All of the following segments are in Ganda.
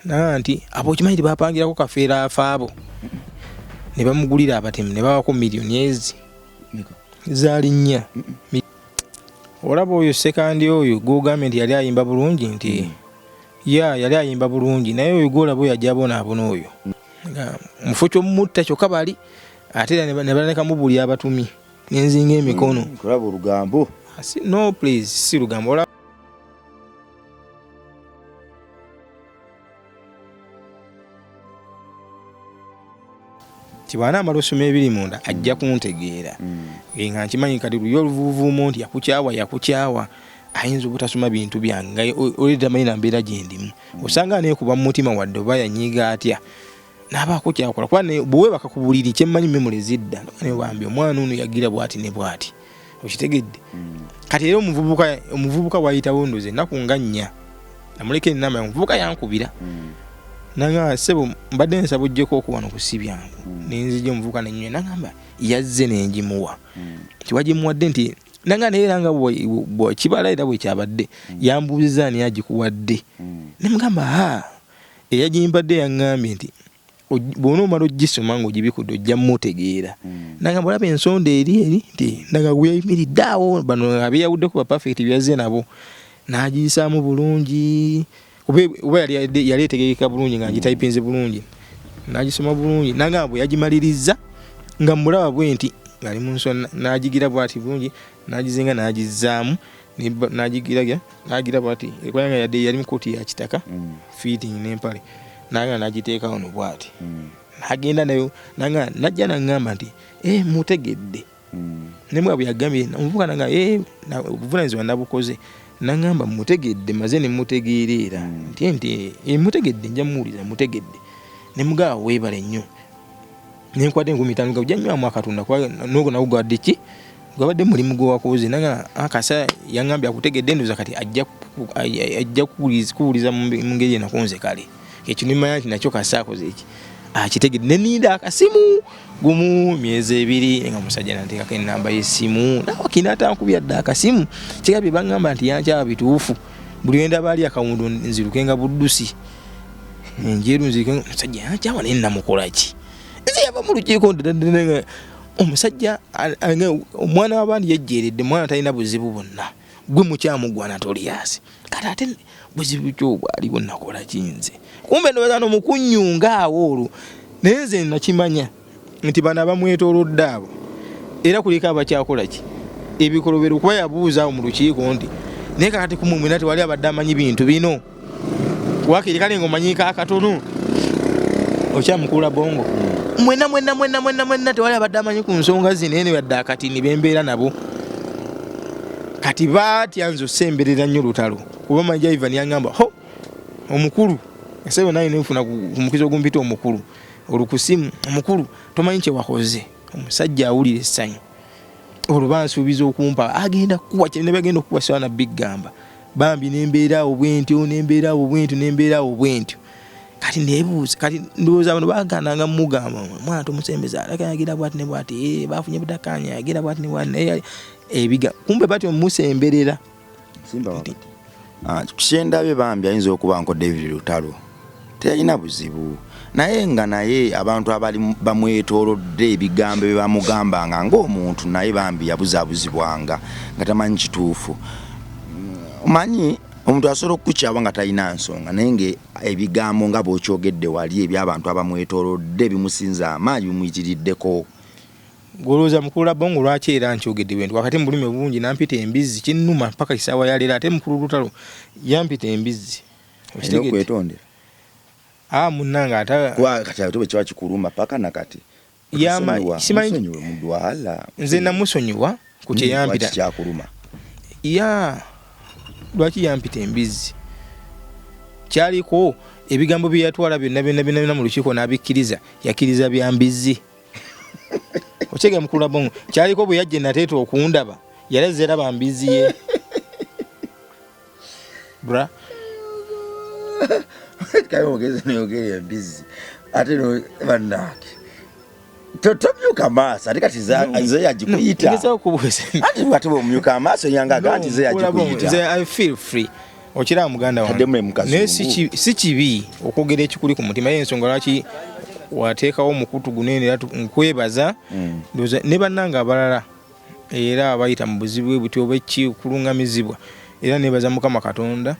nanti abo kimanyi tebapangirako kafeera afaabo ne bamugulira abatemu ne bawako miliyoni ezi zaali nnya. Olaba oyo sekandi oyo gavumenti yali ayimba bulungi nti yali ayimba bulungi naye oyo golaba oyo ajja abonaabona oyo mufo kyomutta kyokka bali ate era ne balekamu buli abatumi nenzinga emikono. Kulaba olugambo no please si lugambo. Tibana amalosoma ebiri munda ajja kuntegeera nga nkimanyi kati luyo oluvuuvuumo nti yakukyawa ayinza obutasoma bintu byange oleta manyi na mbeera gye ndimu osanga neekuba mu mutima wadde oba yanyiiga atya n'abaako kyakola kuba bwe bakakubulira kyemmanyi memule zidda ne bambi omwana ono yagira bw'ati ne bw'ati okitegedde. Kati era omuvubuka wayitawo ndoze ennaku nga nnya namuleka ennamba omuvubuka yankubira nanga sebo mbadde nsaba ojjeko okuwano kusibyangu nenzija omuvubuka nenywe nagamba yazze nenjimuwa tiwagimuwadde nti nanga neera nga kibala era bwe kyabadde yambuuziza ani agikuwadde nemugamba eyagimpadde yaŋŋambye nti bw'onoomala ogisoma ng'ogibikudde ojja mutegeera nagamba olaba ensonda eri nti nanga weyayimiridde awo bano abeyawuddeko ba perfect byazze nabo n'agiyisaamu bulungi oba yali etegekeka bulungi nga ngitayipinze bulungi n'agisoma bulungi nagamba bwe yagimaliriza nga mulaba bwe nti ngali mu nsonga n'agigira bw'ati bulungi n'agizinga n'agizaamu n'agira bw'ati kubanga yali mu kooti ya kitaka fitting n'empale nanga n'agiteeka wano bw'ati n'agenda nayo nanga najja n'aŋŋamba nti mutegedde nemwe bwe yagambye omuvubuka nanga obuvunaanyizibwa nabukoze nangamba mutegedde maze ne mutegeerera nti mutegedde nja muwulira mutegedde ne mugaba weebale nnyo nenkwata 50 nga ujanywamu akatundu n'ogwo nawo gwadde ki gwabadde mulimu gwe wakoze nanga akasa yaŋŋambye akutegedde ndoza kati ajja kuwuliza mu ngeri enakonze kale ekyo nimanya nti nakyo kasaakoze eki akitegedde neninda akasimu gumu myezi 2 nga musajja nanteekako enamba y'essimu nawe kinatankubya dda akasimu kigambye baŋŋamba nti yankyaba bituufu buli wenda baali akawundu nzirukenga buddusi enjeru nzirukenga musajja yankyaba naye namukolaki nze yava mu lukiiko ndaddanenga omusajja omwana w'abandi yajjeeredde mwana talina buzibu bwonna gwe mukyamu gwa Anatolias kati ate buzibu kyobwaliwo nakola kinze kumbe ndoza n'omukunyunga awo olwo naye nze nakimanya nti bano abamwetoolodde abo era kuliko abakyakola ki ebikolobero kuba yabuuza awo mu lukiiko nti naye kakati kumumwena tewali abadde amanyi bintu bino wakiri kale ng'omanyika akatono okyamukula bongo mwena tewali abadde amanyi ku nsonga zino eno yadde akatini bembeera nabo kati batya nze osemberera nnyo lutalo kuba manja Ivan yaŋŋamba omukulu esebe naye nefuna ku mukizo ogumpita omukulu olukusimu omukulu tomanyi kye wakoze omusajja awulira essanyu olwo bansuubiza okumpa agenda kuwa kye ne bagenda okuwa swana biggamba bambi nembeeraawo bwentyo kati nebuuza kati ndowooza bano bagananga mugamba mwana tomusembeza alagira bwati ne bwati bafunye butakanya agira bwati ne bwati ebiga kumbe batyo musemberera simba wakati kushendabye bambi ayinza okuba nko David Lutalo teyalina buzibu naye nga naye abantu abali bamwetoolodde ebigambo bye bamugambanga ng'omuntu naye bambi yabuzaabuzibwanga nga tamanyi kituufu omanyi omuntu asobola okukukyaba nga talina nsonga naye nga ebigambo nga bw'okyogedde wali eby'abantu abamwetoolodde bimusinza amaanyi bimuyitiriddeko golooza mukulu bongo lwaki era nkyogedde bwentu wakati mu bulumi obulungi nampita embizzi kinnuma mpaka kisaawa ya leero ate mukulu Lutalo yampita embizzi okwetondera munnanga ata kati ate bwe kiba kikuluma paka nakati simanyi mudwala nze namusonyiwa ku kye yampita kyakuluma lwaki yampita embizzi kyaliko ebigambo bye yatwala byonna mu lukiiko n'abikkiriza yakkiriza bya mbizzi Ochege mukulu bongo kyaliko bwe yajje nateeta okundaba yaleze era bambizi ye bra kayo ogeze n'ogere mbizi ate no banaki totomyuka maaso ate kati ze yagikuyita ngeza okubuze ate bwate bomyuka maaso yanga ati ze yagikuyita I feel free okira muganda wange naye si kibi okwogera ekikuli ku mutima y'ensonga lwaki wateekawo mukutu gunene nkwebaza ne bannanga abalala era abayita mu buzibu buti oba kulungamizibwa era nebaza Mukama Katonda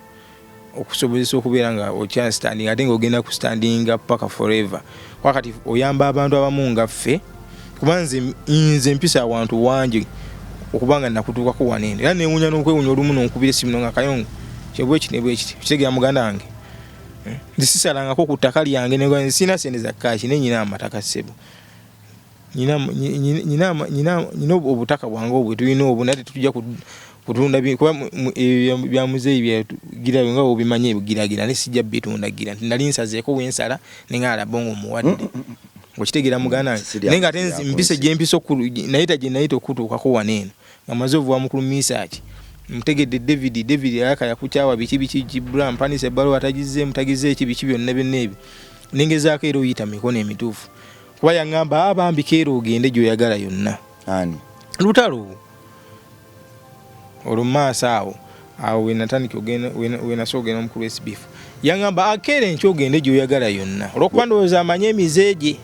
okusobozesa okubeera nga okyastanding ate ng'ogenda ku standinga paka forever wakati oyamba abantu abamu nga ffe kuba nze mpisa awantu wangi okubanga nakutuukako wanene era newunya n'okwewunya olumu nonkubira essimu nga Kayongo kyebwe kiti kitegera muganda wange ndisisalangako ku ttaka lyange ne sina sente za kaashi ne nyina amataka ssebo nyina obutaka bwange obwe tulina obwo nate tujja kutunda kuba bya muzeeyi byagira nga obimanyi ebigiragira ne sijja bitunda gira nali nsazeeko wensala nenga bongo muwadde okitegera muganda nenga ate mpise gye mpiso nayita gye nayita okutuukako waneno nga mazovu wa mukulu misaaki mtegedde David yakaya kuchawa biki Gibram panise balo atagize mutagize biki byonna bennebi ningezaako era oyita mikono emituufu kuba yangamba abambi keero ogende gyoyagala yonna ani lutalo olumaaso awo wenatandika wenasogera omukulu SBF yangamba akere nkyo ogende gyoyagala yonna olwokuba ndowooza amanye emizeeje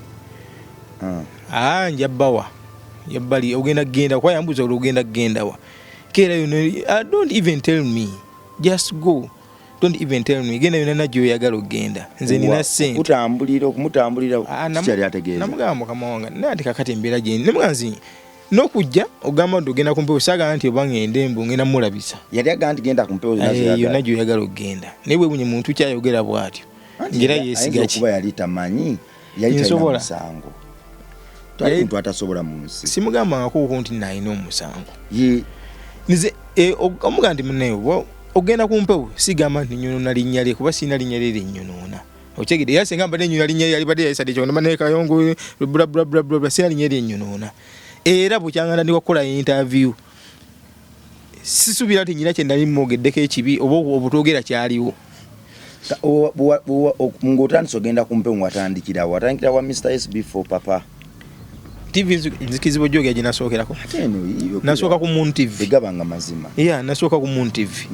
njabbawa yabbali ogenda genda kuba yambuza olugenda gendawa kera don't even tell me just go don't even tell me genda yona najjo oyagala ogenda nze nina sente kumutambulira kyali ategeeza namugamba kama wanga nati kakati embeera gye nemuganzi n'okujja ogamba nti ogenda kumpewo saga nti oba ngende mbu ngenda mulabisa yali aga nti genda kumpewo yona gye oyagala ogenda naye bwe bunye muntu kyayogera bw'atyo ngira yeesiga ki kuba yali tamanyi yali talina musango twali muntu atasobola mu nsi simugambangako nti nalina omusango nize omuga nti muneewo ogenda kumpewo sigamba nti nnyonona linnya lye kuba sirina linnya lye lyennyonona okyegedde era singa mbadde nnyonona linnya lye yalibadde yayisadde kyonoma naye Kayongo bla sirina linnya lye lyennyonona era bukyanganda ndi wakola interview sisuubira nti nnyina kye nali mwogeddeko ekibi oba obutogera kyaliwo ng'otandise ogenda kumpewo watandikira wa Mr. SB4 papa TV nzikizibo joge gye nasookerako nasooka ku Moon TV egabanga mazima nasooka ku Moon TV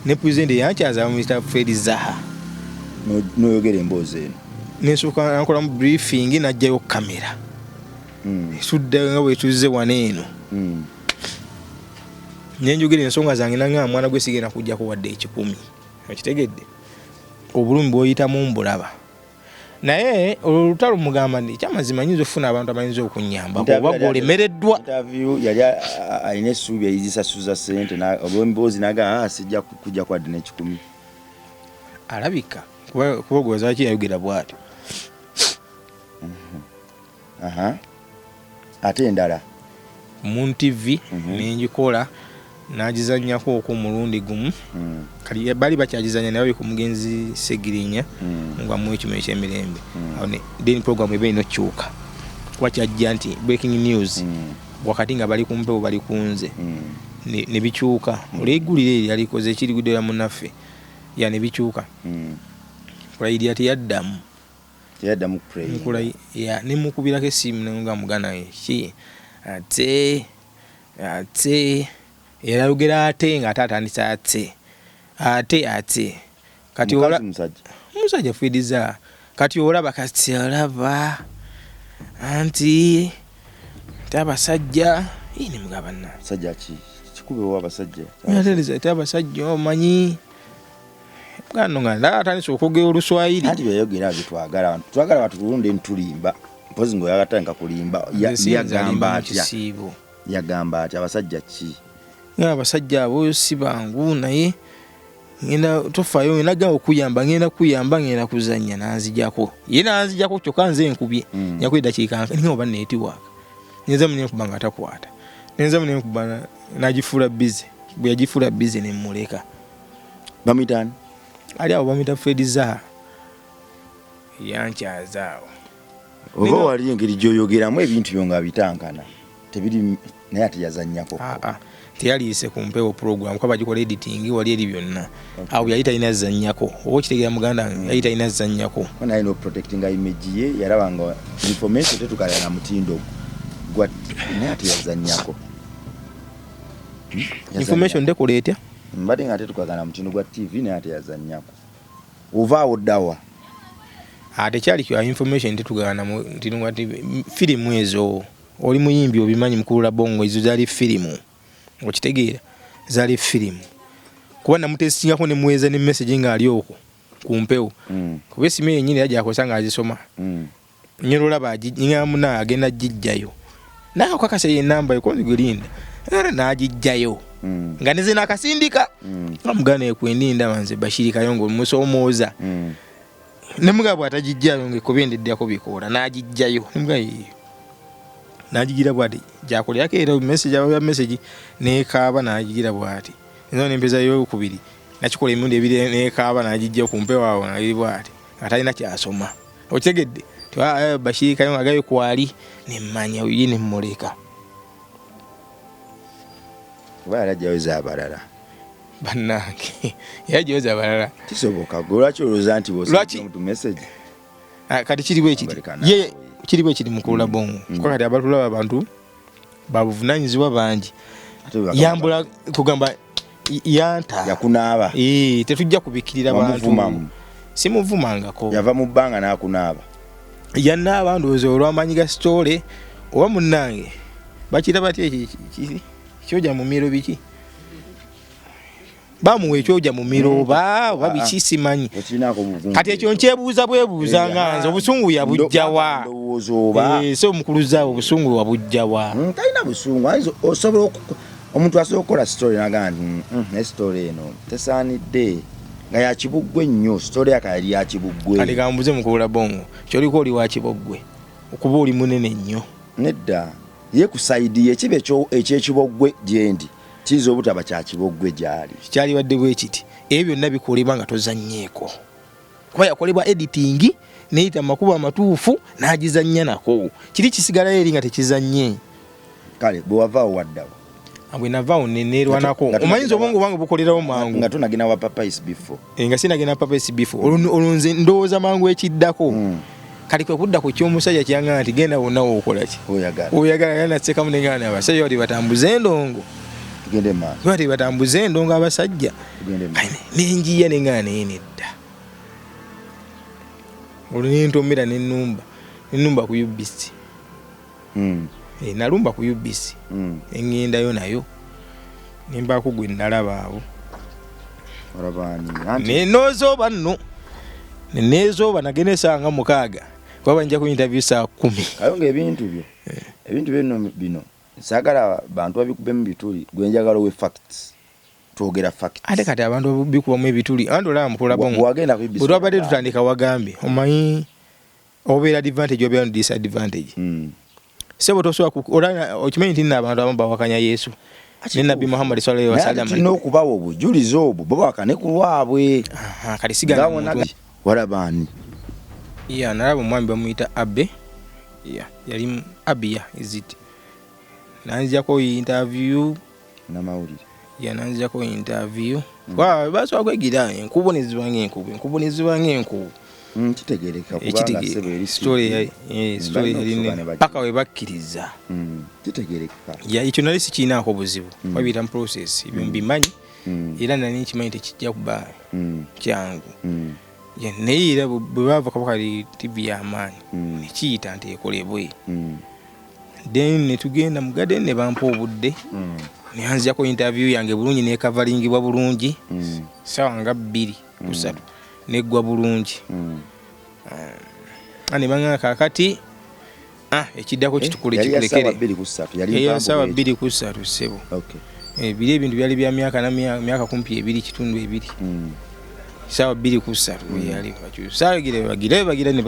ne present yakyaza Mr. Fred Zaha noyogera emboozi eno nesooka nakola mu briefing najjayo kamera sudde nga bwe tuzze waneeno nenjogera ensonga zange nanga mwana gwe sigenda kujjako wadde ekikumi okitegedde obulumi bw'oyitamu mbulaba naye olutalo mugamba ndi kyamazima nyinza okufuna abantu abayinza okunyamba oba gwolemereddwa interview yali alina essuubi eyizisasuza ssente olw'emboozi naga sijja kujja kwadde n'ekikumi alabika kuba gwazaki yayogera bw'atyo ate endala Moon TV nenjikola nagizanyako okwo mulundi gumu kali bali bakyagizanya naye ku mugenzi Segirinya nga mu ekyo ekyemirembe then program ebe inokyuka kwakyajja nti breaking news wakati nga bali kumpewo bali kunze ne bikyuka olegulire yalikoze ekiri gudera munaffe ya ne bikyuka pride yati yaddamu pray ya ne mukubirako essimu nga mugana ki ate era lugera ate nga atatandisa ate kati musajja Fediza kati olaba kati olaba anti tabasajja ini mugabana sajja kikube wa basajja yateleza tabasajja omanyi gano nga atandisa okwogera Oluswayiri anti byayogera bitwagala abantu tulunde ntulimba mpozi ngo yagatanga kulimba yagamba ati abasajja ki abasajja abo si bangu naye ngenda tofayo naga okuyamba ngenda kuyamba ngenda kuzanya nanzijako kyokka nze nkubye nyakwida dakiika ninga oba network nyenza munye kubanga atakwata nyenza munye kubana nagifuula busy bwe yagifuula busy ne muleka bamitani ali abo bamita Fediza yankyazaawo oba wali engeri gyoyogeramu ebintu byonga bitankana tebiri naye ate yazannyako teyaliise ku mpewo program kwa bagikola editing wali eri byonna awo yayita ina zannyako oba kitegera muganda yayita ina zannyako naye no protecting image ye yarabanga information tetukala na mutindo gwa naye ate yazannyako information ndekola etya mbadde nga tetukagana mutindo gwa TV naye ate yazannyako ovaawo ddawa tekyali kya information tetugana mutindo gwa TV firimu ezo oli muyimbi obimanyi Mkulula Bongo ezo zaali firimu okitegeera zaali firimu kuba namutestingako ne muweza ne message ng'ali okwo ku mpewo kuba essimu yennyini yajja akozesa ng'azisoma nyolola baginyamuna agenda gijjayo naakakasa ye namba ekonzigulinda era n'agijjayo nga neze nakasindika amugana ekwendinda banze Bashiri Kayongo musomooza nemugabo atagijjayo ng'ekobyendeddeko bikoola n'agijjayo n'agigira bwati gyakolyako era message n'ekaaba n'agigira bwati nzo n'empeza y'okubiri nakikola emirundi ebiri n'ekaaba n'agijja ku mpewo awo n'agiri bwati atalina kyasoma okitegedde Bashiri Kayongo agayo kwali nemmanya uyi nemmuleka yalajjayoza abalala bannange yajjayoza abalala kisoboka gwe lwaki olowooza nti bw'omuntu message kati kiriwo ekiti ye kiriwo ekiri Mkulula Bongo kuba kati abatulaba abantu babuvunaanyizibwa bangi yambula kugamba yanta yakunaaba tetujja kubikkirira bantu simuvumangako yava mu bbanga n'akunaaba yannaaba ndowooza olw'amaanyi ga sitole oba munnange bakira batya ekyoja mu miro biki bamuwa ekyoja mu miro oba biki simanyi kati ekyo nkyebuuza bwebuuza nga nze obusungu yabujjawa so omukuluza obusungu wabujjawa talina busungu osobola omuntu asobola okukola sitole nagaa nti esitole eno tesaanidde nga yakibuggwe nnyo sitole yakayali yakibuggwe kati kambuze Mkulula Bongo kyoliko oli wakiboggwe okuba oli munene nnyo nedda ye ku saidi ekibe ekyekiboggwe gyendi kiyinza obutaba kyakiboggwe gyali kyali wadde bwe kiti ebyo byonna bikolebwa nga tozannyeeko kuba yakolebwa editing neyita amakubo amatuufu n'agizannya nako kiri kisigalayo eri nga tekizannye kale bwe wavaawo waddawo bwe navaawo neneerwanako omanyiza obwongo bwange bukolerawo mangu nga tonagenda wa papais before nga sinagenda papais before olwo nze ndowooza mangu ekiddako kati kwe kudda ku ky'omusajja kyangana nti genda wonna wookolaki oyagala yanatsekamu nengana abasajja bati batambuze endongo bati batambuze endongo abasajja nenjiya nengana naye nedda olwo nentomera nenumba ku UBC nalumba ku UBC engendayo nayo nimbaako gwe nalaba abo nenozooba nno nenezooba nagenda esanga 6 kuba nja ku interview saa 10 Kayongo ebintu byo bino saagala bantu babikubemu bituli gwenjagala we facts twogera facts ate kati abantu bikubamu ebituli andola Mkulula Bongo bwe twabadde tutandika wagambye omanyi obeera advantage obeera disadvantage sebo tosobola okimanyi nti n'abantu abamu bawakanya Yesu ne Nabbi Muhammad sallallahu alaihi wasallam tulina okubawa obujulizi obwo bo bawakane ku lwabwe kati sigana walabaani nalaba omwami bamuyita Abe yali Abia iziti nanzijako interview namawulire nanzijako interview basobola kwegira enkubonezibwa ng'enkubu kitegereka kubanga story yali paka we bakkiriza kitegereka ekyo nali sikiinaako buzibu babiyita mu process ebyo mbimanyi era nali nkimanyi tekijja kuba kyangu naye era bwe bava kabakali TV y'amaanyi nekiyita nti ekolebwe then netugenda mu garden ne bampa obudde neyanzijako interview yange bulungi nekavaringibwa bulungi sawa nga 2-3 neggwa bulungi ane banga kakati ekiddako kitukule kikulekere yali sawa 2-3 sebo biri ebintu byali bya myaka kumpi 2.2 sawa 2-3 yali bagira ne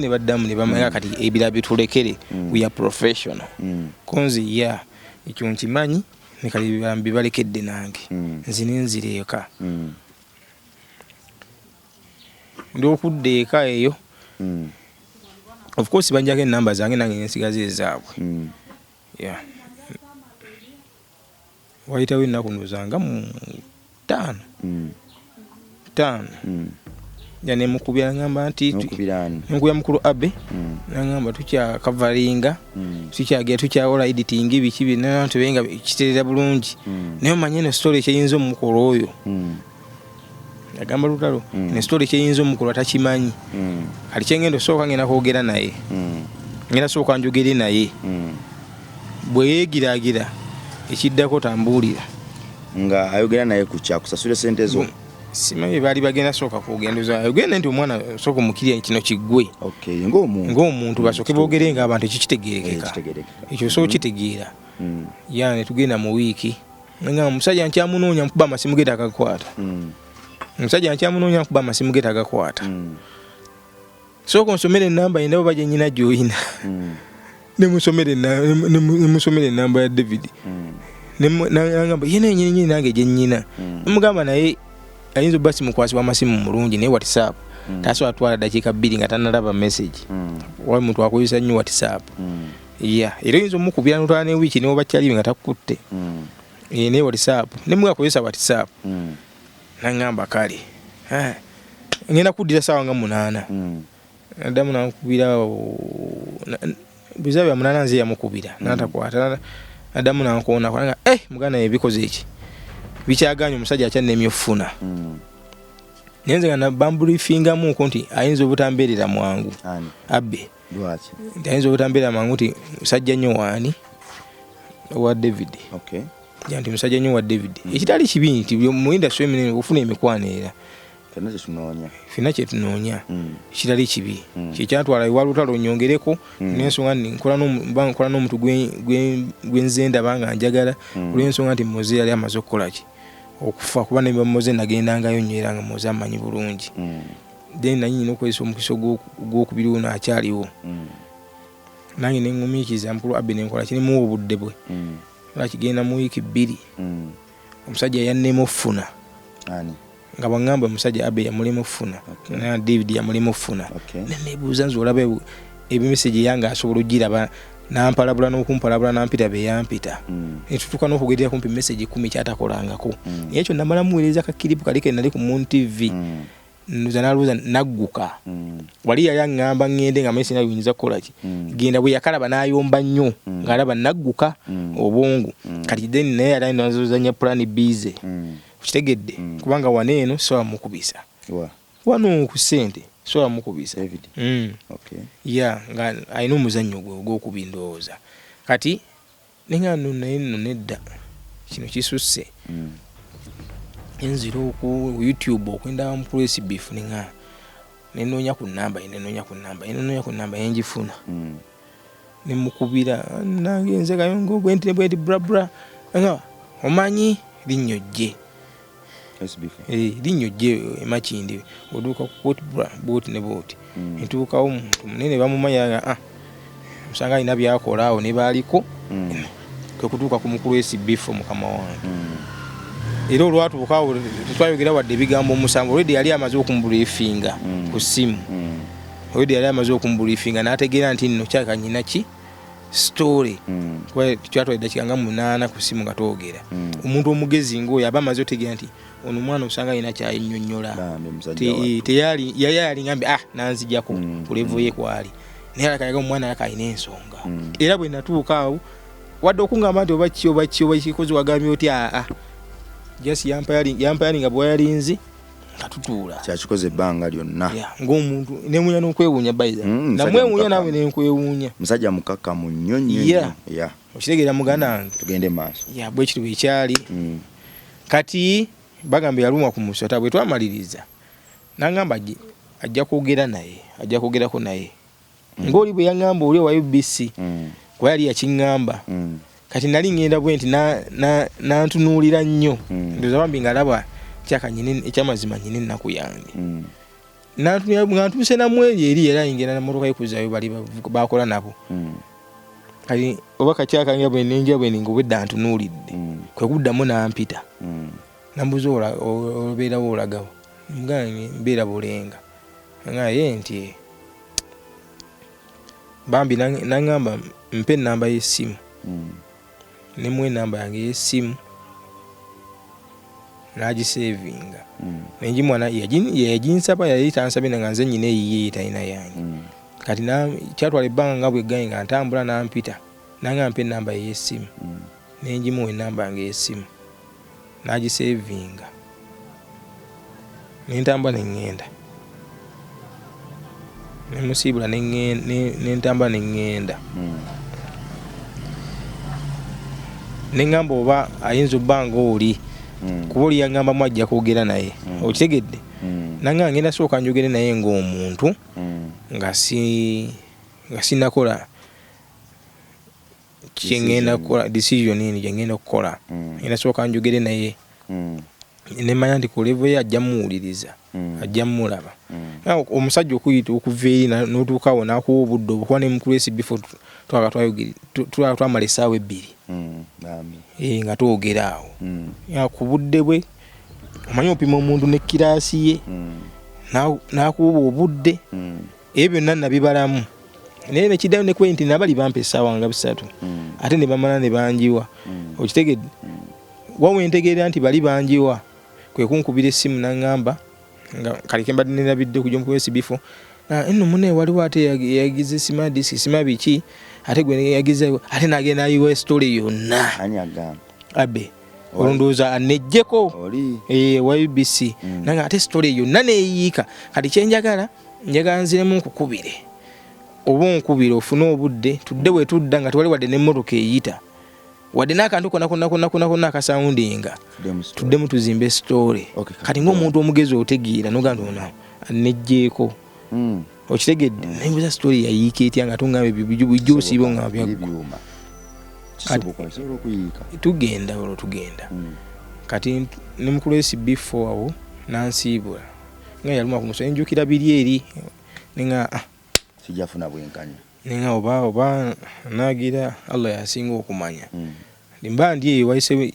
baddamu ne bamanya kati ebira bitulekere we are professional konzi ekyo nkimanyi ne kali bambi balekedde nange nzireeka ndokudda eka eyo of course banjako enamba zange nange nensigaza ezaabwe wayitawo ennaku nozanga mu 5 ya ne mukubira ngamba nti nkubira mukulu abe ngamba tukya kavalinga tukyagira tukyawola editing biki bina tubenga kiterera bulungi naye manye ne story kyeyinza omukolo oyo agamba lutalo ne story kyeyinza omukolo atakimanyi kali kyengendo soka ngena kwogera naye ngena soka njogere naye bwe yegiragira ekiddako tambulira nga ayogera naye kucha kusasula sente zo simanyi bali bagenda soka kugendoza ayogenda nti omwana soko mukirya kino kiggwe okay ng'omuntu basoke boogere nga abantu kikitegerekeka ekyo so kitegeera ne tugenda mu wiiki nga omusajja nkyamunoonya nkuba amasimu ge tagakwata omusajja nkyamunoonya nkuba amasimu ge tagakwata soko nsomere enamba yendabo baje nyina gyoyina nemusomere enamba ya David nangamba yena nyinyi nange gye nyina mugamba naye ayinza basi mukwasibwa amasimu mulungi naye WhatsApp taso atwala dakika 2 nga tanalaba message wa muntu akoyisa nnyo WhatsApp era yinza mukubira notane wiki ne obakyali nga takutte ne WhatsApp ne mugakoyisa WhatsApp nangamba kale ngenda kudira sawa nga 8 adamu nakubira bizabe munana nzi yamukubira natakwata adamu nankona kwanga mugana ebikoze iki bikyaganya omusajja akyanne emyofuna nyenze nga bambrifinga mu konti ayinza obutamberera mwangu abbe lwaki ayinza obutamberera mwangu nti musajja nnyo wani wa David nti musajja nnyo wa David ekitali kibi nti mu industry emine ufuna emikwanira fina kyetunoonya kitali kibi kyekyatwala iwalutalo nyongereko n'ensonga nti nkola n'omuntu gwenzenda banga njagala olw'ensonga nti Moze yali amaze okukolaki okufa kuba ne Moze nagendangayo nnyo era nga Moze amanyi bulungi then nanyina okwesa omukisa gw'okubiri ono akyaliwo nange neŋŋumiikiza mukulu Abbe nenkola kirimu obudde bwe kigenda mu wiiki 2 omusajja yannema ofuna nga bangamba omusajja Abbe yamulema ofuna na David yamulema ofuna nebuuza nze olaba ebimesegi yange asobola ogiraba nampalabula n'okumpalabula nampita be yampita netutuuka n'okugerera kumpi message 10 kyatakolangako naye ekyo namala muweereza kakiripu kalike nali ku Moon TV naluuza nagguka wali yali aŋŋamba ŋŋende nga mesi nayinza kukolaki genda bwe yakalaba n'ayomba nnyo ng'alaba nagguka obwongu kati then naye yali nazozanya plan bize kitegedde kubanga waneeno sowa mukubisa wano ku ssente sowa mukubisa nga ayina omuzannyo gw'okubindowooza kati neŋŋano naye nno nedda kino kisusse enzira ku YouTube okwenda mu press beef nenoonya ku namba yenjifuna nemukubira nagenze kayongo bwenti bra nga omanyi linnyojje linnyojje emakindi oduuka ku booti ne booti ntuukawo omuntu munene bamumanya musanga alina byakola awo ne baaliko kwe kutuuka ku mukulu w'SBF mukama wange era olwatuuka awo tetwayogera wadde ebigambo omusango olwedde yali amaze okumbulifinga ku ssimu n'ategeera nti nno kyakanyina ki story kuba kyatwala eddakiika nga 8 ku ssimu nga twogera omuntu omugezi ng'oyo aba amaze otegeera nti ono omwana osanga alina kyayinnyonnyola yali ngambe nanzijjako ku levo ye kwali naye alakayaga omwana yaka alina ensonga era bwe natuuka awo wadde okungamba nti oba kikozi wagambye oti jasi yampayali nga bwayalinzi nga tutuula kyakikoze ebbanga lyonna ng'omuntu nemunya n'okwewuunya bayiza namwewuunya nawe nenkwewuunya musajja mukakkamu nnyo okitegeera muganda wange tugende maaso bwe kiti bwekyali kati bagambe yalumwa ku musota bwe twamaliriza nangamba ajja kwogerako naye ng'oli bwe yaŋŋamba oli owa UBC kuba yali yakiŋŋamba kati nali ngenda bwe nti nantunuulira nnyo ndoza bambi ngaalaba ekyamazima nyine ennaku yange nga ntuuse namu eri era ngenda namotoka yekuzayo bali bakola nabo kati oba kakyakange bwe nenja bwe ninga obwedda ntunuulidde kwe kuddamu nampita nambuza obeerawo olagawo mugane mbeera bulenga ngaye nti bambi naŋŋamba mpe ennamba y'essimu nemu enamba yange y'essimu n'agisevinga nenjimwana yaginsaba yali tansabe nga nze nyine eyiye talina yange kati kyatwala ebbanga nga bwe gayi nga ntambula nampita nanga mpe enamba y'essimu nenjimuwa enamba yange y'essimu n'agisevinga nentambula nengenda nemusibula nentambula nengenda nengamba oba ayinza obbanga oli kuba oli yaŋŋambamu ajja kwogera naye okitegedde nanga ngenda sooka njogere naye ng'omuntu nga sinakola kyengenda kukola decision eni gyengenda kukola ngenda sooka njogere naye nemanya nti ku level ye ajja muwuliriza ajja mumulaba omusajja okuyita okuva eri n'otuukawo n'akuwa obudde obukuba ne mukulesi before twamala essaawa 2 nga twogera awo ku budde bwe omanyi opima omuntu ne kiraasi ye n'akuwa obudde ebyo byonna nabibalamu naye nekiddayo nekwe nti nabali bampa essaawa nga 3 ate ne bamala ne banjiwa okitegedde wawe ntegeera nti bali banjiwa kwe kunkubira essimu n'angamba nga kalike mbadde nerabidde kujja mukulesi before eno mune waliwo ate yagize sima disi sima biki ate gwe yagize ate nagenda ayiwa story yonna abe olondooza anejjeko wa UBC nanga ate story yonna neeyiika kati kyenjagala nziremu nkukubire oba onkubire ofune obudde tudde bwe tudda nga tewali wadde n'emmotoka eyita wadde n'akantu konna akasoundinga tuddemu tuzimbe story kati ng'omuntu omugezi otegeera nogamba ono anejjeeko okitegedde nembuza story yayiika etya nga tungamba bijjo osiibo nga byaggwa tugenda kati ne mukulesi before awo nansiibula nga yaluma ku musozi njukira biri eri ninga sijafuna bwenkanya ninga oba nagira Allah yasinga okumanya mba ndi eyo wayise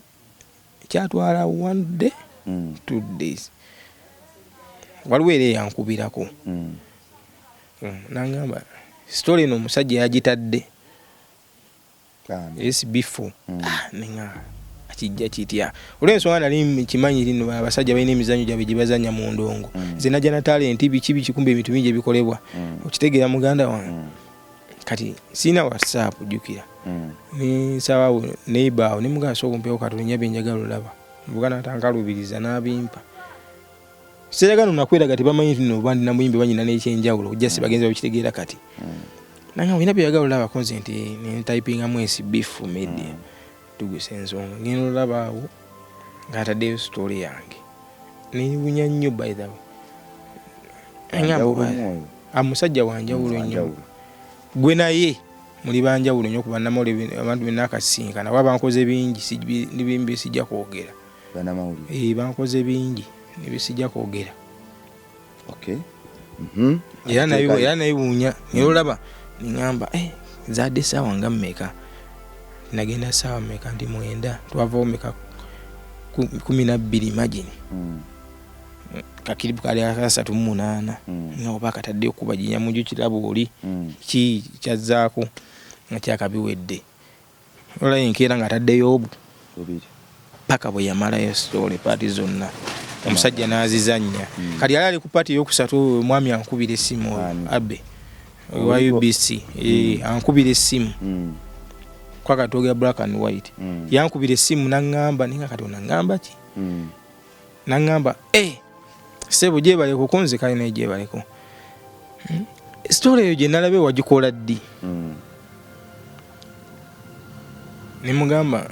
kyatwala 1 day 2 days waliwo era yankubirako nangamba story eno omusajja yagitadde esi before ninga akijja kitya olw'ensonga nali kimanyi lino abasajja balina emizannyo gyabwe gye bazannya mu ndongo nze najja na talenti biki kumbe ebintu bingi ebikolebwa okitegeera muganda wange kati sina WhatsApp jukira ni sawa neighbor ni mugaso okumpewo katono nyabe njagala olaba bugana atankalubiriza n'abimpa siragano nakwera kati bamanyi nti no bandi na muyimbe banyina n'ekyenjawulo ojja sibagenza okitegeera kati nanga wina byagala olaba consent ni typing amwesi beef media tuguse ensonga ngeno olaba awo ngataddeyo story yange niwunya nnyo by the way amusajja wanjawulo nnyo gwe naye muli banjawulo nnyo kuba namawulire abantu benakasinkana waba nkoze bingi nibimbi sijja kwogera bankoze bingi nibisijja kwogera era nayiwunya ngeno olaba ningamba zadde sawa nga mmeka nagenda sawa mmeka ndi 9 twavawo mmeka 12 imagine kakiribu kali 38 nga oba katadde okuba jinyamunju kirabo oli ki kyazaako nga kyakabiwedde ola yenkera nga ataddeyo obu paka bwe yamalayo story party zonna omusajja n'azizannya kali yali ali ku party yokusatu mwami ankubira essimu abe wa UBC ankubira essimu kwa katoga black and white yankubira essimu nangamba ninga katona ngamba ki nangamba sebo je bale kukonze kali na je bale ko story yo je nalabe wajikola ddi nimugamba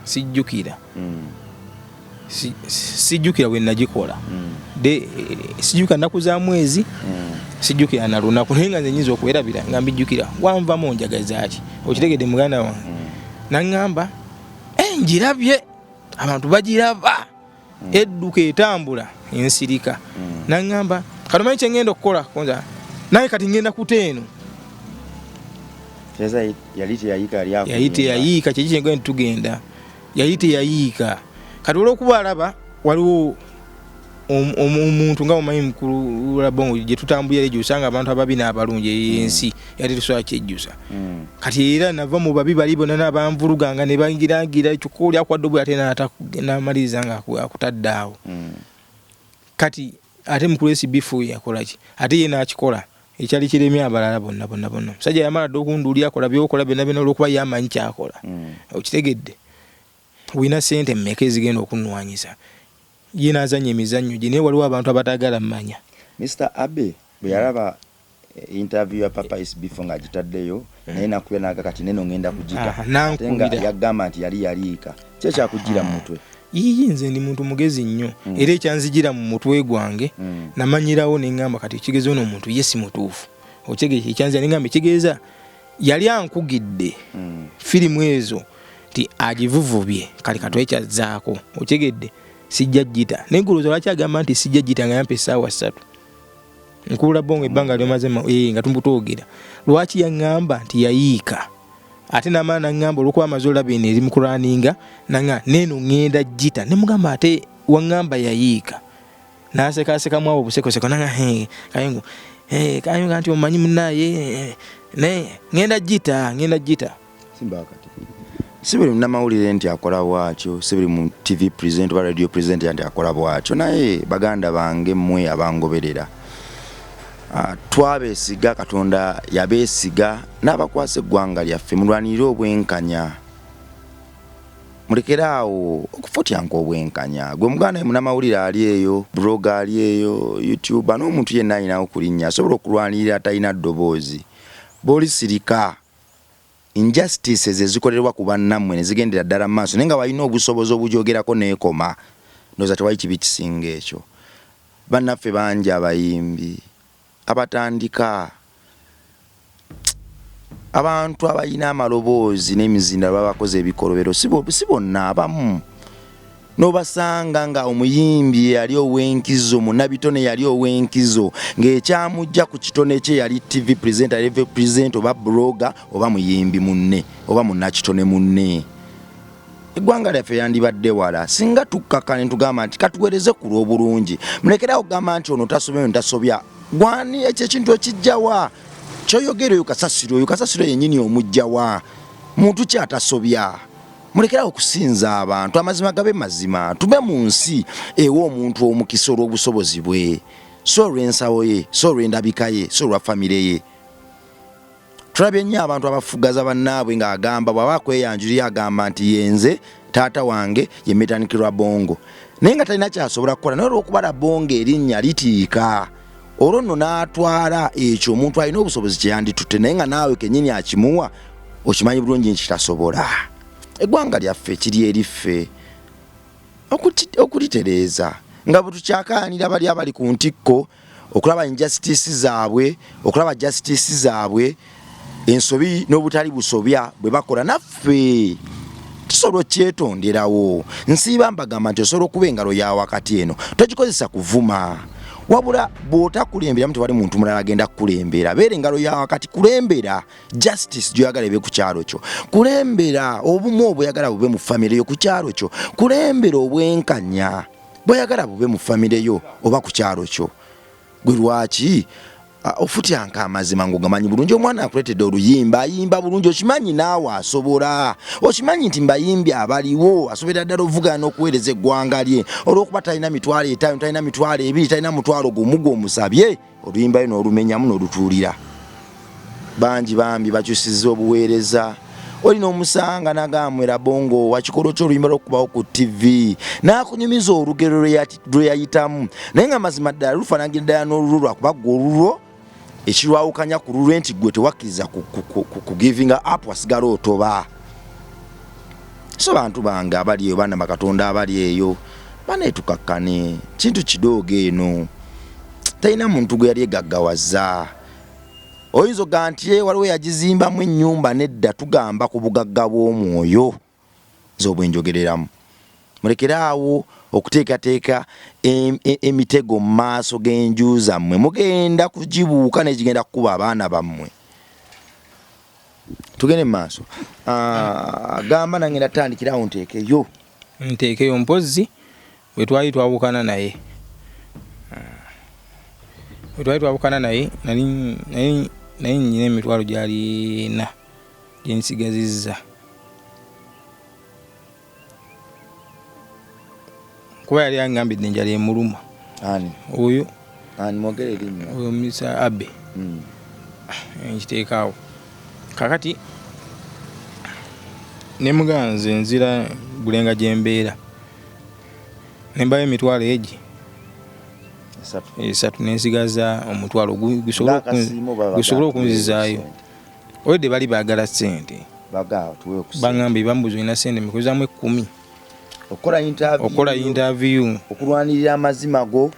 sijjukira sijjukira bwe najikola de sijjuka nakuza mwezi sijjukira na lunaku nenga nzinyizo okwerabira ngambijjukira wanva mu njagaza ati okitegede muganda wange nangamba njirabye abantu bagiraba edduka etambula ensirika nangamba katomanyi kyengenda okukola konza naye kati ngenda kuteeno yayite yayiika kyeki kyengenda tugenda yayite yayiika kati olw'okuba alaba waliwo omuntu nga omanyi mukulu wa bongo gye tutambulira gye usanga abantu ababi n'abalungi ensi yali tusobola kyejjusa kati era nava mu babi bali bonna n'abanvuluganga ne bangirangira kyokka oli akwadde bwe ate n'amaliriza nga akutadde awo kati ate mukulu esibifu yakolaki ate ye n'akikola ekyali kiremye abalala bonna musajja yamala dde okunduulira akola byokola byonna byonna olw'okuba yamanyi kyakola okitegedde wina ssente mmeka ezigenda okunnwanyisa ye n'azanya emizannyo gye naye waliwo abantu abatagala mmanya. Mr. Abe bwe yalaba interview ya Papa esibifu ng'agitaddeyo naye nakubya n'agakati neno ngenda kugita ate nga yagamba nti yali yaliika kye kyakugira mu mutwe. Yiyi nze ndi muntu mugezi nnyo era ekyanzigira mu mutwe gwange namanyirawo neŋŋamba kati ekigezi ono omuntu ye si mutuufu okitegeeza ekyanzira neŋŋamba ekitegeeza yali ankugidde firimu ezo nti agivuvubye kale katwekyazaako okitegedde sijja gita naye guluzo lwaki agamba nti sijja gita nga yampa essaawa 3 nkuula bongo ebbanga lyomazema nga tumbutoogera lwaki yaŋŋamba nti yayiika ate n'amaana naŋŋamba olw'okuba amaze olaba eno eri mu kulaaninga naŋŋa neeno ŋŋenda gita ne mugamba ate waŋŋamba yayiika n'asekasekamu awo obusekoseko naŋŋa kayunga nti omanyi munnaye ŋŋenda gita si buli munnamawulire nti akola bwatyo si buli mu TV present oba radio present nti akola bwatyo naye baganda bange mmwe abangoberera twabeesiga Katonda yabeesiga n'abakwasa eggwanga lyaffe mulwanirire obwenkanya mulekeraawo okufutyanka obwenkanya gwe muganda munnamawulire ali eyo blogger ali eyo YouTube n'omuntu yenna alinawo kulinnya asobola okulwanirira atalina ddoboozi b'olisirika injustices ezikolerwa ku bannammwe ne zigendera ddala mu maaso naye nga walina obusobozi obugyogerako n'ekoma ndowooza tewali kibi kisinga ekyo. Bannaffe bangi abayimbi abatandika abantu abalina amaloboozi n'emizinda babakoze ebikolobero si bonna abamu n'obasanga nga omuyimbi yali ow'enkizo munnabitone yali ow'enkizo ng'ekyamujja ku kitone kye yali TV presenter level present oba blogger oba muyimbi munne oba munnakitone munne. Eggwanga lyaffe yandibadde wala singa tukkakana ne tugamba nti katuweereze ku lw'obulungi mulekerawo okugamba nti ono tasobya ono tasobya gwani ekyo ekintu ekijjawa kyoyogera oyo kasasiro yennyini omujjawa muntu ki atasobya mulekerawo okusinza abantu amazima gabe mazima tube mu nsi ewa omuntu omukisa olw'obusobozi bwe so olw'ensawo ye so olw'endabika ye so olwa famire ye. Tulabye nnyo abantu abafugaza bannaabwe ng'agamba bw'aba akweyanjulira agamba nti yenze taata wange ye metanikirwa bongo naye nga talina kyasobola kukola naye olw'okuba bongo erinnya litiika olwo nno n'atwala ekyo omuntu alina obusobozi kyeyanditutte naye nga naawe kennyini akimuwa okimanyi bulungi nkitasobola. Eggwanga lyaffe kiri eriffe okulitereeza nga bwe tukyakaanira bali abali ku ntikko okulaba injustice zaabwe okulaba justice zaabwe ensobi n'obutali busobya bwe bakola naffe tusobola okyetonderawo. Nsiiba mbagamba nti osobola okuba engalo ya wakati eno togikozesa kuvuma wabula bw'otakulembera mu tewali muntu mulala agenda kukulembera beera engalo ya wakati kulembera justice gyoyagala ebe ku kyalo kyo kulembera obumu obweyagala bube mu famire yo ku kyalo kyo kulembera obwenkanya bweyagala bube mu famire yo oba ku kyalo kyo. Gwe lwaki ofutyanka amazima ng'ogamanyi bulungi omwana akuleetedde oluyimba ayimba bulungi okimanyi naawe asobola okimanyi nti mbayimbi abaliwo asobolera ddala ovugana n'okuweereza eggwanga lye olw'okuba talina mitwalo 5 talina mitwalo 2 talina mutwalo gumu gw'omusabye oluyimba lyo n'olumenyamu n'olutuulira. Bangi bambi bakyusizza obuweereza olina omusanga nagamwera bongo wakikolo ky'oluyimba lw'okubawo ku TV n'akunyumiza olugero lwe yayitamu naye nga mazima ddala lufaanagira ddala n'olulwo lwakuba gwe olulwo ekirwawukanya ku lulwe nti gwe tewakkiriza ku givinga up wasigala otoba. So bantu bange abali eyo bana bakatonda abali eyo baneetukakkane kintu kidoogo eno talina muntu gwe yali egaggawaza oyinza oga nti waliwo yagizimbamu ennyumba nedda tugamba ku bugagga bw'omwoyo z'obwenjogereramu mulekeraawo okuteekateeka emitego mu maaso g'enju zammwe mugenda kugibuuka negigenda kukuba abaana bammwe. Tugende mu maaso gamba nange natandikirawo nteekeyo mpozzi bwe twali twawukana naye twali twabukana naye naye nyina emitwalo gyalina gyensigazizza kuba yali angambidde enjala emuluma oyo mwogere erinnya oyo Mr. Abe nkiteekaawo kakati nemuganze nzira bulenga gyembeera nembayo emitwalo egi 3 nensigaza omutwalo gusobole okunzizaayo oyedde bali baagala sente baŋŋambye bambuza olina sente mikozaamu 10 okola interview okulwanirira amazima go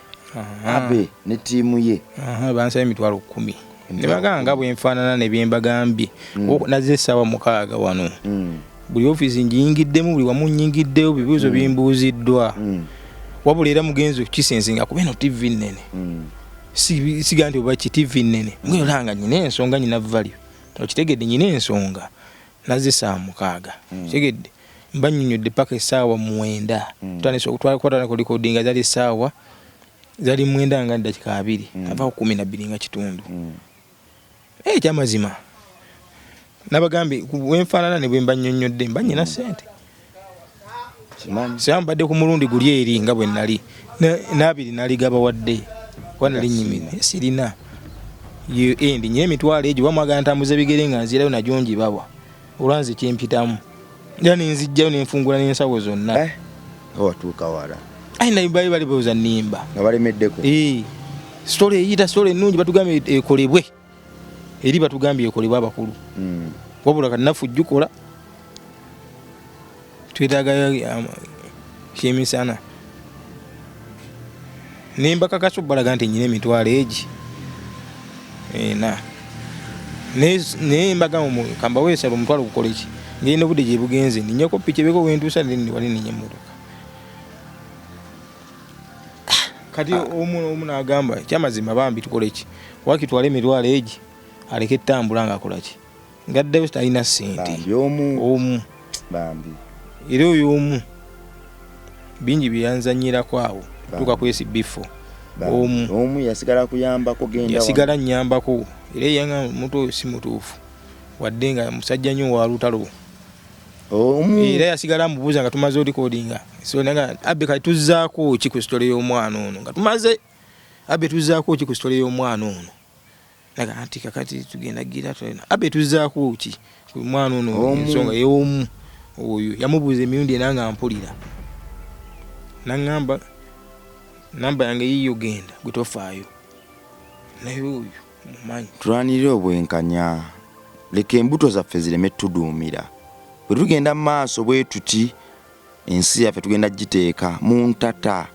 Abe ne ttiimu ye bansaba emitwalo 10 ne bagamba nga bwenfaanana ne byembagambye nazze essaawa 6 wano buli ofiisi ngiyingiddemu buli wamu nnyingiddeyo bibuuzo bimbuuziddwa wabula era mugenzi okukisensinga kuba eno TV nnene siga nti oba ki TV nnene ngolanga nyina ensonga nyina value okitegedde nyina ensonga nazze essaawa 6 kitegedde mba nnyonnyodde paka essaawa 9 tutandise okukwatana ku recordinga zali essaawa zali 9 nga dakika 2 avaako 12 nga kitundu ekyamazima nabagambye wenfaanana ne bwe mba nnyonnyodde mba nyina sente sambadde ku mulundi guli eri nga bwe nali n'abiri naligaba wadde kuba nali nnyimire sirina endi nyina emitwalo egyo bamwagala ntambuza bigere nga nzirayo nagyo ngibawa olwanze kyempitamu era nenzijjayo nenfungula n'ensawo zonna watuuka wala naye bali bawuza nnimba nga balemeddeko sitole eyita sitole ennungi batugambye ekolebwe eri batugambye ekolebwe abakulu wabula kati naffe ujjukola twetaagayo kyemisana nemba kakasa obbalaga nti nyina emitwalo egi naye mbagamba kambaweesala omutwalo gukola eki ngenda obudde gye bugenze ninnyako piki ebeko wentuusa wali ninnya emmotoka kati omu n'agamba kyamazima bambi tukola eki wakitwala emitwalo egi aleke ettambula ng'akola ki ngaddeyo talina ssente omu era oyo omu bingi byeyanzanyirako awo tuka kwesi bifo omu yasigala kuyambako yasigala nnyambako era yanga omuntu oyo si mutuufu wadde nga musajja nnyo wa lutalo era yasigala mubuuza nga tumaze recordinga so nga Abe kati tuzzaako ki ku story y'omwana ono nga tumaze Abe tuzzaako ki ku story y'omwana ono naga anti kakati tugenda gira tolina Abe tuzzaako ki ku mwana ono ensonga y'omu oyo yamubuuza emirundi enanga mpulira naŋŋamba namba yange yiyo genda gwe tofaayo naye oyo mumanyi tulwanirire obwenkanya leka embuto zaffe zireme tuduumira bwe tugenda mu maaso bwe tuti ensi yaffe tugenda giteeka mu ntata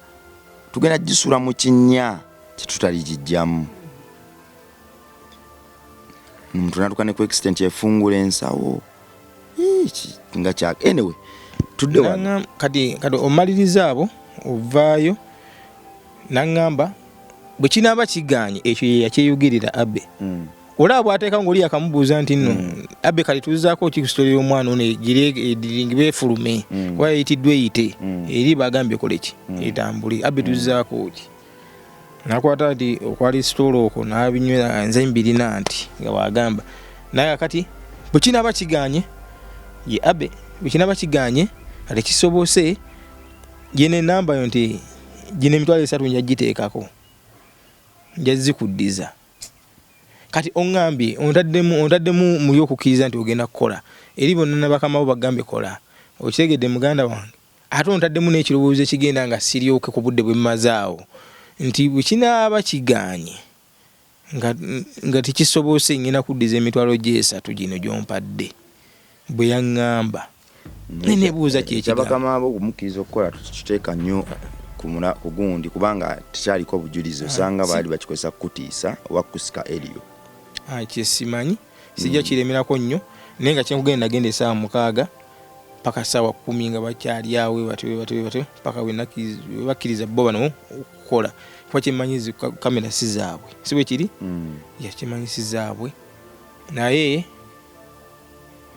tugenda gisula mu kinnya kyetutali gijjamu omuntu natukane ku extent efungula ensawo nga kyake anyway tudde wano kati omaliriza abo ovaayo naŋŋamba bwe kinaaba kiganye ekyo ye yakyeyugirira Abe olaba bw'ateeka ng'oli yakamubuuza nti nno Abe kati tuzzaako ki ku story y'omwana ono ediringi beefulume kuba yayitiddwa eyite eri bagambye kole ki etambule Abe tuzzaako ki nakwata nti okwali story okwo n'abinywera nze mbirina nti nga wagamba naye kati bwe kinaaba kiganye ye Abe bwe kinaaba kiganye ate kisobose yene enamba yo nti gino emitwalo 3 njagiteekako njazikuddiza kati oŋŋambye ontaddemu muli okukkiriza nti ogenda kukola eri bonna nabakamawo bagambye kola okitegedde muganda wange ate ontaddemu n'ekirowoozo ekigenda nga siryoke ku budde bwe mmazaawo nti bwe kinaaba kiganye nga tekisobose ngenda kuddiza emitwalo gye 3 gino gyompadde bwe yaŋŋamba nenebuuza kyekigabakamaabo okumukkiriza okukola tukiteeka nnyo ku gundi kubanga tekyaliko obujulizi osanga baali bakikozesa kutiisa oba kusika eriyo kyesimanyi sijja kiremerako nnyo naye nga kyenkugenda nagenda essaawa 6 paka ssaawa 10 nga bakyali awe batyo paka webakkiriza bo bano okukola kuba kyemmanyizi kamera si zaabwe si bwe kiri yakyemanyi si zaabwe naye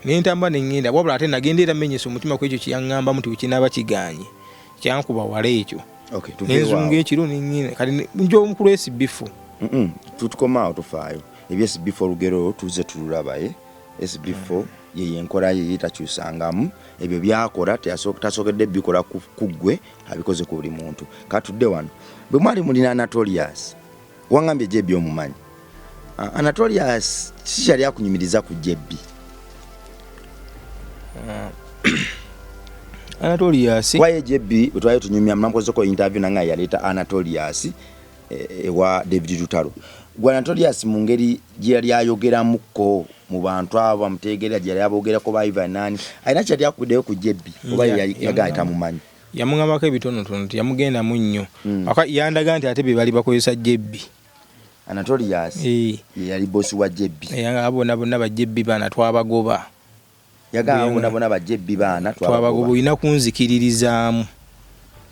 nentamba nengenda wabula ate nagenda era menyesa omutima ku ekyo kyaŋŋambamu nti wekinaaba kiganye kyankuba wala ekyo nenzunga ekiro nengenda kati njo omukulu esi bifo tutukomaawo tufaayo ebyo SB4 olugero tuze tululaba SB4 ye enkola ye takyusangamu ebyo byakola tasokedde bikola kuggwe abikoze ku buli muntu katudde wano bwe mwali mulina Anatolius wangambye JB omumanyi Anatolius kikyali akunyumiriza ku JB Anatolius kwaye JB utwaye tunyumya mnamkozeko interview nanga yaleta Anatolius ewa David Lutalo gwa Anatolius mu ngeri gye yali ayogeramuko mu bantu abo amutegerera gye yali abogerako ba Ivan nani ayina kyali akuddeyo ku JB oba yagaita mumanyi yamungambako ebitonotono yamugenda mu nnyo yandaga nti ate be bali bakozesa JB Anatolius yali bosi wa JB abona bonna ba JB bana twabagoba yagamba bona ba JB bana twabagoba olina kunzikiririzaamu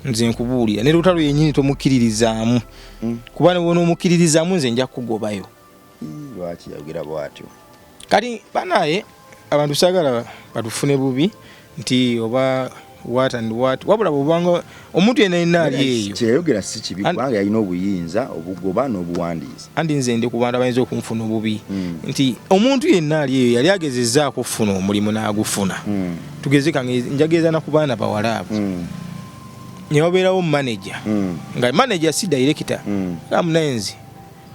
nze nkubuulira ne Lutalo yennyini tomukiririzaamu kuba ne wona omukiririzaamu nze nja kugobayo lwaki yogera bwatyo kati banaye abantu sagala batufune bubi nti oba what and what wabula bubanga omuntu yenna ali eyo kyeyogera si kibi kubanga yalina obuyinza obugoba n'obuwandiisi andi nze ndi ku bantu abayinza okunfuna obubi nti omuntu yenna ali eyo yali agezezzaako okufuna omulimu n'agufuna tugeze kange njageza na ku baana bawala abo nyobeerawo manager nga manager si director kamunenzi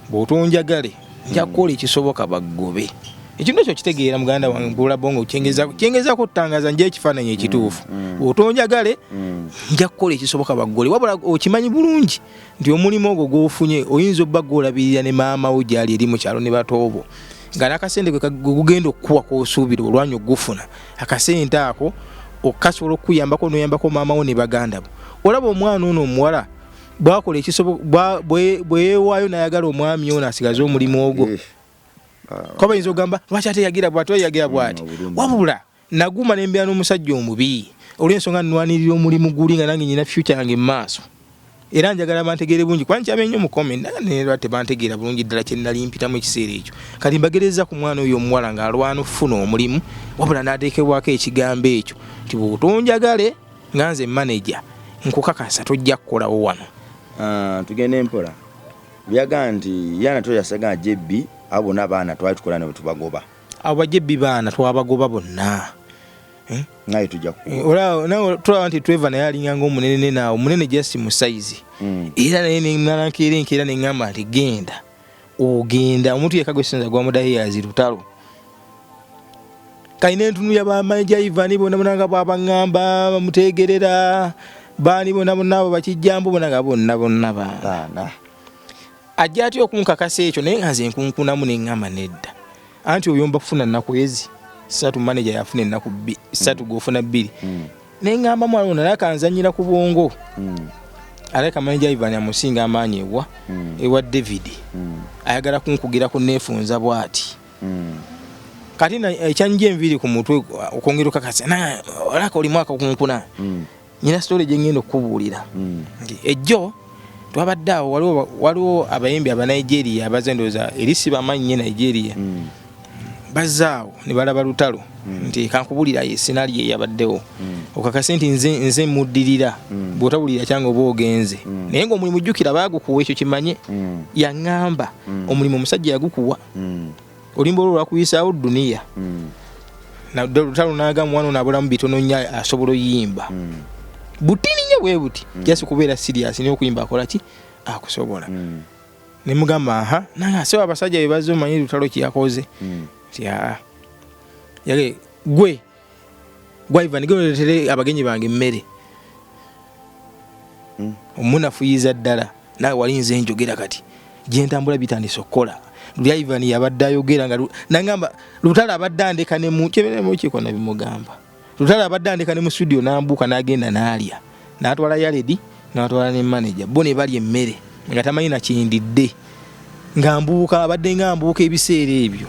bw'otonjagale nja kukola ekisoboka bagobe ekintu ekyo kitegeera muganda wange mbula bongo kyengezaako okutangaza nje ekifaananyi ekituufu otonjagale nja kukola ekisoboka baggole wabula okimanyi bulungi nti omulimu ogwo gw'ofunye oyinza obba gw'olabirira ne maama wo gyali eri mu kyalo ne batoobo nga n'akasente gugenda okukuwa k'osuubira olwanya ogufuna akasente ako okasobola okuyambako n'oyambako maama wo ne baganda bo olaba omwana ono omuwala bwakola ekisoboka bwe yeewaayo n'ayagala omwami ono asigaze omulimu ogwo kwa bayinza ogamba lwaki ate yagira bw'ati yagira bw'ati wabula naguma n'embeera n'omusajja omubi olw'ensonga nnwanirira omulimu guli nga nange nyina future yange mu maaso era njagala bantegeere bulungi kuba nkyamye nnyo mu comment naga tebantegeera bulungi ddala kye nnali mpitamu ekiseera ekyo kati mbagereza ku mwana oyo omuwala ng'alwana okufuna omulimu wabula n'ateekebwako ekigambo ekyo nti bw'otonjagale nga nze manager nkukakasa tojja kukolawo wano tugende mpola byaga nti yana toyasaga JB abo n'abaana twali tukola ne tubagoba abo JB baana twabagoba bonna naye tujja nawe tulaba nti Trevor naye alinga ng'omunene naawe omunene just mu size era naye nenkeera neŋŋamba nti genda ogenda omuntu yekka gwe sinza gwamudayo yazi Lutalo kalina entunuya bamanja Ivan bonna nga bwabaŋŋamba bamutegerera baani bonna abo bakijjambo bonna bonna baana ajja atya okunkakasa ekyo naye nga nze nkunkunamu neŋŋamba nedda anti oyomba kufuna nnaku ezi 3 manager yafuna ennaku 3 gofuna 2 neŋŋamba mwana ono nakanzanyira ku bwongo aleka manager Ivan amusinga amaanyi ewa David ayagala kunkugira ku neefunza bwati kati ekyanjye enviri ku mutwe okwongera okakasa olaka oli mwaka okunkuna nyina story gye ngenda okubuulira ejjo twabadde awo waliwo abayimbi aba Nigeria abazendoza erisi bamanyi Nigeria bazaawo ne balaba Lutalo nti kankubulira ye scenario yabaddewo okakase nti nze muddirira bw'otabulira kyange oba ogenze naye ng'omulimu jjukira baagukuwa ekyo kimanye yaŋŋamba omulimu omusajja yagukuwa olimba olwo lwakuyisaawo duniya Lutalo n'agamba mwana ono abulamu bitono nnyo asobola oyimba butini nnyo bwe buti jasi kubeera serious n'okuyimba akola ki akusobola ne mugamba nange asewa abasajja be bazze omanyi Lutalo kye yakoze yage gwe Ivan geoletere abagenyi bange mmere omunafuyiza ddala nawe walinze njogera kati gye ntambula bitandise okukola Ivan yabadde ayogera nga nangamba Lutalo abadde andeka ne mu kyeberemu kiko na bimugamba Lutalo abadde andeka ne mu studio n'ambuuka n'agenda n'alya n'atwala Yaredi n'atwala ne manager bo ne balya emmere nga tamanyi na kindidde ng'ambuuka abadde ng'ambuuka ebiseera ebyo